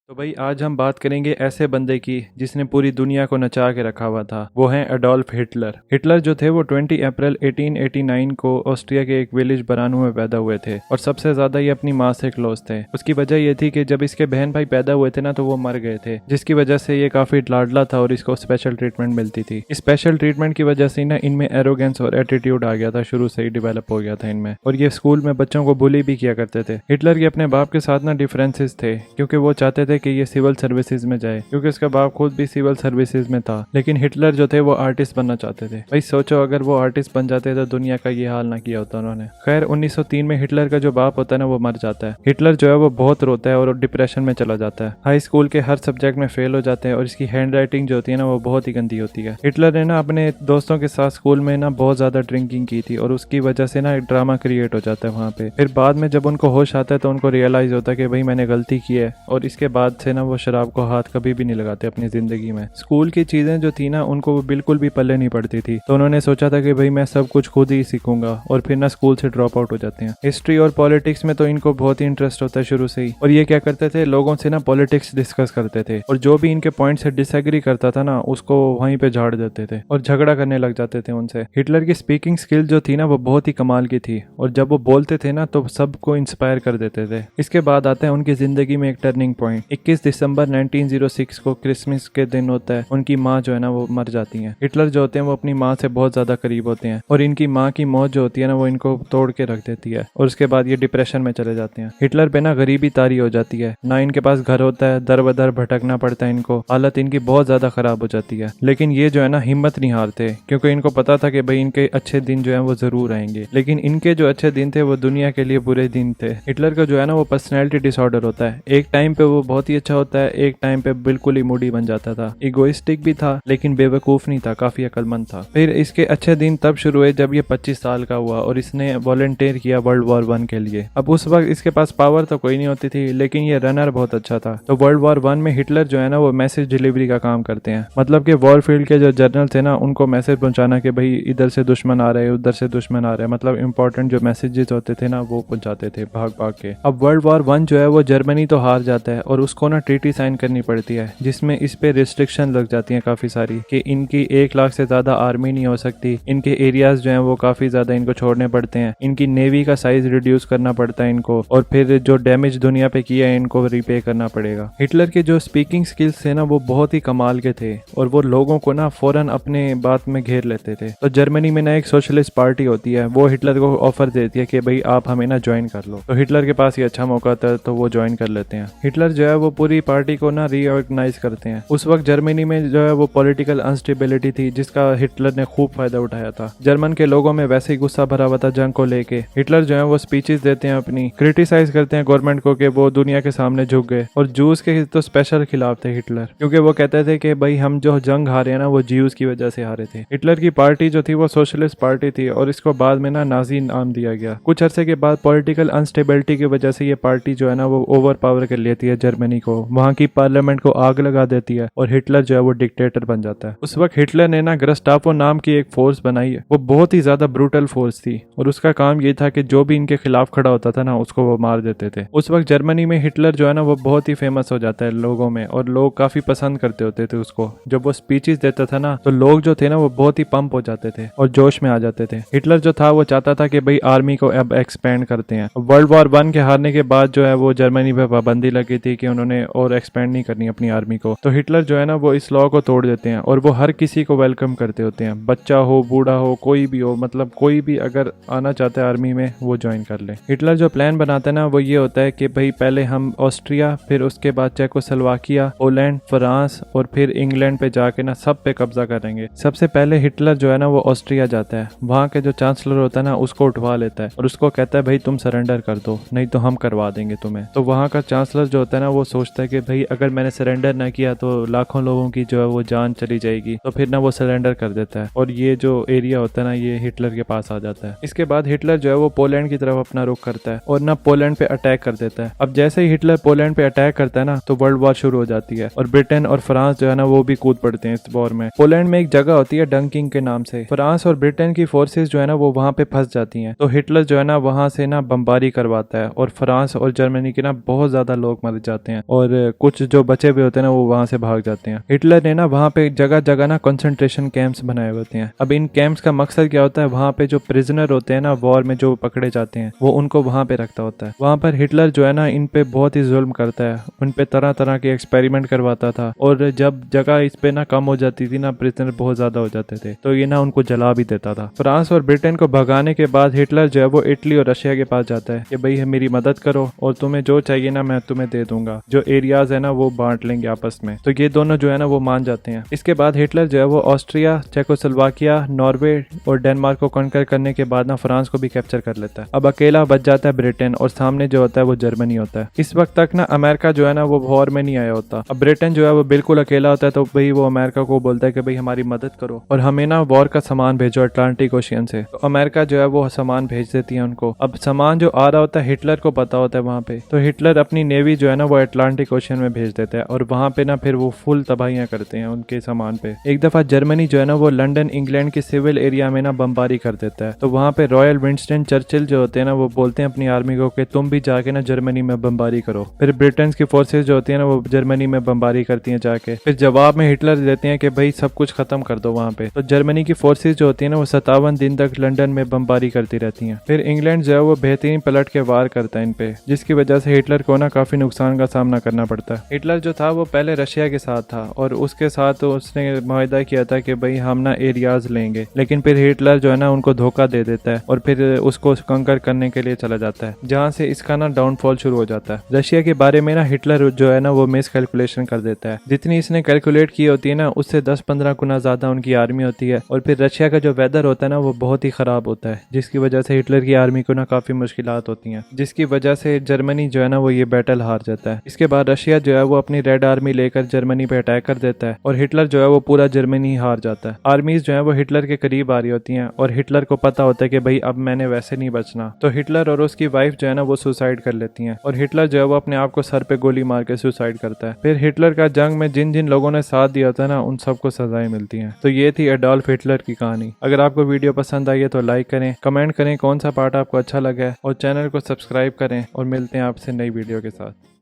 तो भाई आज हम बात करेंगे ऐसे बंदे की जिसने पूरी दुनिया को नचा के रखा हुआ था। वो है एडोल्फ हिटलर। हिटलर जो थे वो 20 अप्रैल 1889 को ऑस्ट्रिया के एक विलेज बरानू में पैदा हुए थे और सबसे ज्यादा ये अपनी माँ से क्लोज थे। उसकी वजह ये थी कि जब इसके बहन भाई पैदा हुए थे ना तो वो मर गए थे, जिसकी वजह से ये काफी लाडला था और इसको स्पेशल ट्रीटमेंट मिलती थी। इस स्पेशल ट्रीटमेंट की वजह से ना इनमें एरोगेंस और एटीट्यूड आ गया था, शुरू से ही डेवलप हो गया था इनमें, और ये स्कूल में बच्चों को बुली भी किया करते थे। हिटलर के अपने बाप के साथ ना डिफरेंसेस थे, क्योंकि वो चाहते थे कि ये सिविल सर्विसेज में जाए, क्योंकि उसका बाप खुद भी सिविल सर्विसेज में था। लेकिन हिटलर जो थे वो आर्टिस्ट बनना चाहते थे। भाई सोचो, अगर वो आर्टिस्ट बन जाते तो दुनिया का ये हाल ना किया होता उन्होंने। खैर 1903 में हिटलर का जो बाप होता है ना वो मर जाता है। हिटलर जो है वो बहुत रोता है और डिप्रेशन में चला जाता है। हाई स्कूल के हर सब्जेक्ट में फेल हो जाते हैं और इसकी हैंड राइटिंग जो होती है ना वो बहुत ही गंदी होती है। हिटलर ने ना अपने दोस्तों के साथ स्कूल में ना बहुत ज्यादा ड्रिंकिंग की थी और उसकी वजह से ना एक ड्रामा क्रिएट हो जाता है वहाँ पे। फिर बाद में जब उनको होश आता है तो उनको रियलाइज होता है कि भाई मैंने गलती की है, और इसके बाद से ना वो शराब को हाथ कभी भी नहीं लगाते अपनी जिंदगी में। स्कूल की चीजें जो थी ना उनको वो बिल्कुल भी पल्ले नहीं पड़ती थी, तो उन्होंने सोचा था कि भाई मैं सब कुछ खुद ही सीखूंगा, और फिर ना स्कूल से ड्रॉप आउट हो जाते हैं। हिस्ट्री और पॉलिटिक्स में तो इनको बहुत ही इंटरेस्ट होता है शुरू से ही, और ये क्या करते थे, लोगों से ना पॉलिटिक्स डिस्कस करते थे, और जो भी इनके पॉइंट से डिसएग्री करता था ना उसको वहीं पे झाड़ देते थे और झगड़ा करने लग जाते थे उनसे। हिटलर की स्पीकिंग स्किल जो थी ना वो बहुत ही कमाल की थी, और जब वो बोलते थे ना तो सबको इंस्पायर कर देते थे। इसके बाद आता है उनकी जिंदगी में एक टर्निंग पॉइंट। 21 दिसंबर 1906 को क्रिसमस के दिन होता है, उनकी माँ जो है ना वो मर जाती है। हिटलर जो होते हैं वो अपनी माँ से बहुत ज्यादा करीब होते हैं, और इनकी माँ की मौत जो होती है ना वो इनको तोड़ के रख देती है, और उसके बाद ये डिप्रेशन में चले जाते हैं। हिटलर पे ना गरीबी तारी हो जाती है, ना इनके पास घर होता है, दर बदर भटकना पड़ता है इनको, हालत इनकी बहुत ज्यादा खराब हो जाती है। लेकिन ये जो है ना हिम्मत नहीं हारते, क्योंकि इनको पता था कि भाई इनके अच्छे दिन जो है वो जरूर आएंगे। लेकिन इनके जो अच्छे दिन थे वो दुनिया के लिए बुरे दिन थे। हिटलर का जो है ना वो पर्सनैलिटी डिसऑर्डर होता है। एक टाइम पे वो बहुत ही अच्छा होता है, एक टाइम पे बिल्कुल ही मूडी बन जाता था। इगोइस्टिक भी था लेकिन बेवकूफ नहीं था, काफी अक्लमंद था। फिर इसके अच्छे दिन तब शुरू हुए जब ये 25 साल का हुआ और इसने वॉलंटियर किया वर्ल्ड वॉर 1 के लिए। अब उस वक्त इसके पास पावर तो कोई नहीं होती थी, लेकिन ये रनर बहुत अच्छा था। तो वर्ल्ड वॉर 1 में हिटलर जो है ना वो मैसेज डिलीवरी का काम करते हैं, मतलब कि वॉर फील्ड के जो जनरल थे ना उनको मैसेज पहुंचाना कि भाई इधर से दुश्मन आ रहे हैं, उधर से दुश्मन आ रहे हैं, मतलब इंपॉर्टेंट जो मैसेजेस होते थे ना वो पहुंचाते थे भाग भाग के। अब वर्ल्ड वॉर 1 जो है वो जर्मनी तो हार जाता है और उसको ना ट्रीटी साइन करनी पड़ती है, जिसमें इस पे रिस्ट्रिक्शन लग जाती हैं काफी सारी, कि इनकी 1 लाख से ज्यादा आर्मी नहीं हो सकती, इनके एरियाज जो हैं वो काफी ज्यादा इनको छोड़ने पड़ते हैं, इनकी नेवी का साइज रिड्यूस करना पड़ता है इनको, और फिर जो डैमेज दुनिया पे किया है इनको रिपे करना पड़ेगा। हिटलर के जो स्पीकिंग स्किल्स थे ना वो बहुत ही कमाल के थे, और वो लोगों को ना फौरन अपने बात में घेर लेते थे। तो जर्मनी में ना एक सोशलिस्ट पार्टी होती है, वो हिटलर को ऑफर देती है कि भाई आप हमें ना ज्वाइन कर लो। तो हिटलर के पास ये अच्छा मौका था तो वो ज्वाइन कर लेते हैं। हिटलर जो है वो पूरी पार्टी को ना रीऑर्गेनाइज करते हैं। उस वक्त जर्मनी में जो है वो पॉलिटिकल अनस्टेबिलिटी थी, जिसका हिटलर ने खूब फायदा उठाया था। जर्मन के लोगों में वैसे ही गुस्सा भरा हुआ था जंग को लेके। हिटलर जो है वो स्पीचेस देते हैं, अपनी क्रिटिसाइज करते हैं गवर्नमेंट को कि वो दुनिया के सामने झुक गए, और जूस के तो स्पेशल खिलाफ थे हिटलर, क्योंकि वो कहते थे कि भाई हम जो जंग हारे हैं ना वो ज्यूज की वजह से हारे थे। हिटलर की पार्टी जो थी वो सोशलिस्ट पार्टी थी, और इसको बाद में ना नाजी नाम दिया गया। कुछ अरसे के बाद पॉलिटिकल अनस्टेबिलिटी की वजह से ये पार्टी जो है ना वो ओवर पावर कर लेती है जर्मनी को, वहाँ की पार्लियामेंट को आग लगा देती है, और हिटलर जो है वो डिक्टेटर बन जाता है। उस वक्त हिटलर ने ना गस्टापो नाम की एक फोर्स बनाई है। वो बहुत ही ज्यादा ब्रूटल फोर्स थी, और उसका काम ये था कि जो भी इनके खिलाफ खड़ा होता था ना उसको वो मार देते थे। उस वक्त जर्मनी में हिटलर जो है ना वो बहुत ही फेमस हो जाता है लोगों में, और लोग काफी पसंद करते होते थे उसको। जब वो स्पीचेस देता था ना तो लोग जो थे ना वो बहुत ही पंप हो जाते थे और जोश में आ जाते थे। हिटलर जो था वो चाहता था कि भाई आर्मी को अब एक्सपेंड करते हैं। वर्ल्ड वॉर 1 के हारने के बाद जो है वो जर्मनी पे पाबंदी लगी थी कि उन्होंने और एक्सपेंड नहीं करनी अपनी आर्मी को। तो हिटलर जो है ना वो इस लॉ को तोड़ देते हैं, और वो हर किसी को वेलकम करते होते हैं, बच्चा हो बूढ़ा हो कोई भी हो, मतलब कोई भी अगर आना चाहता है आर्मी में वो ज्वाइन कर ले। हिटलर जो प्लान बनाता है ना वो ये होता है कि भाई पहले हम ऑस्ट्रिया, फिर उसके बाद चेकोस्लोवाकिया, पोलैंड, फ्रांस, और फिर इंग्लैंड पे जाके ना सब पे कब्जा करेंगे। सबसे पहले हिटलर जो है ना वो ऑस्ट्रिया जाता है, वहाँ के जो चांसलर होता है ना उसको उठवा लेता है और उसको कहता है भाई तुम सरेंडर कर दो, नहीं तो हम करवा देंगे तुम्हें। तो वहाँ का चांसलर जो होता है ना वो सोचता है कि भाई अगर मैंने सरेंडर ना किया तो लाखों लोगों की जो है वो जान चली जाएगी, तो फिर ना वो सरेंडर कर देता है, और ये जो एरिया होता है ना ये हिटलर के पास आ जाता है। इसके बाद हिटलर जो है वो पोलैंड की तरफ अपना रुख करता है और ना पोलैंड पे अटैक कर देता है। अब जैसे ही हिटलर पोलैंड पे अटैक करता है ना तो वर्ल्ड वॉर शुरू हो जाती है, और ब्रिटेन और फ्रांस जो है ना वो भी कूद पड़ते हैं इस वॉर में। पोलैंड में एक जगह होती है डंकिंग के नाम से, फ्रांस और ब्रिटेन की फोर्सेस जो है ना वो वहाँ पे फंस जाती हैं। तो हिटलर जो है ना वहाँ से ना बमबारी करवाता है, और फ्रांस और जर्मनी के ना बहुत ज्यादा लोग मर जाते हैं हैं और कुछ जो बचे हुए होते हैं ना वो वहां से भाग जाते हैं। हिटलर ने ना वहां पे जगह जगह ना कंसंट्रेशन कैंप्स बनाए होते हैं। अब इन कैंप्स का मकसद क्या होता है, वहां पे जो प्रिजनर होते हैं ना वॉर में जो पकड़े जाते हैं वो उनको वहां पे रखता होता है। वहां पर हिटलर जो है ना इन पे बहुत ही जुल्म करता है, उन पे तरह तरह के एक्सपेरिमेंट करवाता था और जब जगह इस पे ना कम हो जाती थी ना, प्रिजनर बहुत ज्यादा हो जाते थे, तो ये ना उनको जला भी देता था। फ्रांस और ब्रिटेन को भगाने के बाद हिटलर जो है वो इटली और रशिया के पास जाता है कि भाई मेरी मदद करो और तुम्हें जो चाहिए ना मैं तुम्हें दे दूंगा, जो एरियाज है ना वो बांट लेंगे आपस में। तो ये दोनों जो है ना वो मान जाते हैं। इसके बाद हिटलर जो है वो ऑस्ट्रिया, चेकोस्लोवाकिया, नॉर्वे और डेनमार्क को कॉन्कर करने के बाद ना फ्रांस को भी कैप्चर कर लेता है। अब अकेला बच जाता है ब्रिटेन और सामने जो होता है वो जर्मनी होता है। इस वक्त तक ना अमेरिका जो है ना वो वॉर में नहीं आया होता। अब ब्रिटेन जो है वो बिल्कुल अकेला होता है, तो भाई वो अमेरिका को बोलता है कि भाई हमारी मदद करो और हमें ना वॉर का सामान भेजो अटलांटिक ओशियन से। तो अमेरिका जो है वो सामान भेज देती है उनको। अब सामान जो आ रहा होता है हिटलर को पता होता है वहां पे, तो हिटलर अपनी नेवी जो है ना वो अटलांटिक ओशियन में भेज देता है और वहां पे ना फिर वो फुल तबाहियां करते हैं उनके सामान पे। एक दफा जर्मनी जो है ना वो लंदन इंग्लैंड के सिविल एरिया में ना बमबारी कर देता है। तो वहां पे रॉयल विंस्टन चर्चिल जो होते हैं ना वो बोलते हैं अपनी आर्मी को कि तुम भी जाके ना जर्मनी में बमबारी करो। फिर ब्रिटेन की फोर्सेज जो होती है ना वो जर्मनी में बमबारी करती हैं जाके। फिर जवाब में हिटलर देते हैं कि भाई सब कुछ खत्म कर दो वहां पे। तो जर्मनी की फोर्सेज जो होती है ना वो 57 दिन तक लंदन में बमबारी करती रहती हैं। फिर इंग्लैंड जो है वो बेहतरीन पलट के वार करता है इन पे, जिसकी वजह से हिटलर को ना काफी नुकसान का सामना करना पड़ता है। हिटलर जो था वो पहले रशिया के साथ था और उसके साथ उसने मुआहदा किया था कि भाई हम ना एरियाज लेंगे, लेकिन फिर हिटलर जो है ना उनको धोखा दे देता है और फिर उसको कंकर करने के लिए चला जाता है, जहाँ से इसका ना डाउनफॉल शुरू हो जाता है। रशिया के बारे में ना हिटलर जो है ना वो मिस कैलकुलेशन कर देता है। जितनी इसने कैलकुलेट की होती है ना उससे 10-15 गुना ज्यादा उनकी आर्मी होती है और फिर रशिया का जो वेदर होता है ना वो बहुत ही खराब होता है, जिसकी वजह से हिटलर की आर्मी को ना काफी मुश्किलात होती हैं, जिसकी वजह से जर्मनी जो है ना वो ये बैटल हार जाता है। इसके बाद रशिया जो है वो अपनी रेड आर्मी लेकर जर्मनी पे अटैक कर देता है और हिटलर जो है वो पूरा जर्मनी हार जाता है। आर्मीज जो है वो हिटलर के करीब आ रही होती हैं और हिटलर को पता होता है कि भाई अब मैंने वैसे नहीं बचना, तो हिटलर और उसकी वाइफ जो है ना वो सुसाइड कर लेती हैं और हिटलर जो है वो अपने आप को सर पे गोली मार के सुसाइड करता है। फिर हिटलर का जंग में जिन जिन लोगों ने साथ दिया था ना उन सबको सजाएं मिलती हैं। तो ये थी एडोल्फ हिटलर की कहानी। अगर आपको वीडियो पसंद आई है तो लाइक करें, कमेंट करें कौन सा पार्ट आपको अच्छा लगा है और चैनल को सब्सक्राइब करें और मिलते हैं आपसे नई वीडियो के साथ।